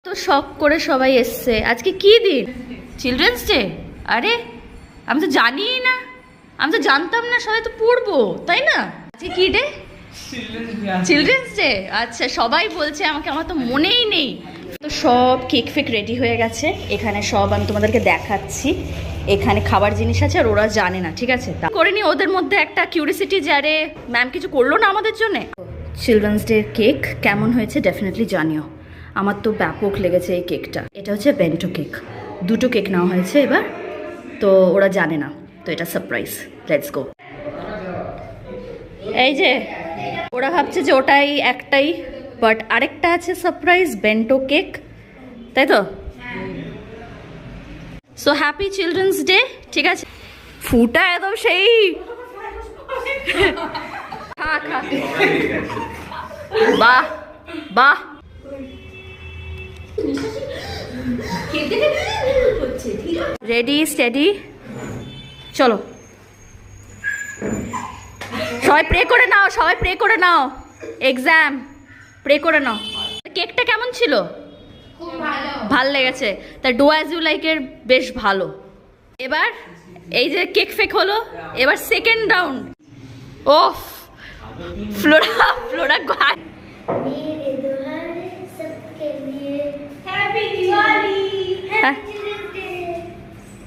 তো শখ করে সবাই এসছে। আজকে কি দিন? Children's day. আরে আমি তো জানিই না, আমি তো জানতাম না, সবাই তো পড়বো তাই না? আজকে কি ডে? Children's day. আচ্ছা, সবাই বলছে আমাকে, আমার তো মনেই নেই। তো সব কেক ফেক রেডি হয়ে গেছে, এখানে সব আমি তোমাদেরকে দেখাচ্ছি। এখানে খাবার জিনিস আছে আর ওরা জানে না, ঠিক আছে? তা করে নি ওদের মধ্যে একটা কিউরিসিটি, যে আরে ম্যাম কিছু করলো না আমাদের জন্যে। চিলড্রেন্স ডে কেক কেমন হয়েছে ডেফিনেটলি জানিও। আমার তো ব্যাপক লেগেছে এই কেকটা। এটা হচ্ছে বেন্টো কেক, দুটো কেক নেওয়া হয়েছে এবার, তো ওরা জানে না, তো এটা সারপ্রাইজ। Let's go. এই যে ওরা ভাবছে যে ওটাই একটাই, বাট আরেকটা আছে সারপ্রাইজ, বেন্টো কেক, তাই তো? সো হ্যাপি চিলড্রেন্স ডে, ঠিক আছে? ফুটা একদম সেই খা খা, বাহ বাহ। রেডি স্টেডি, চলো সবাই প্রে করে নাও, সবাই প্রে করে নাও, এক্সাম প্রে করে নাও। কেকটা কেমন ছিল? ভাল লেগেছে, তা ডু অ্যাজ ইউ লাইকের বেশ ভালো। এবার এই যে কেক ফেক হলো, এবার সেকেন্ড রাউন্ড। ওফ, ফ্লোরা ফ্লোরা हैप्पी दिवाली।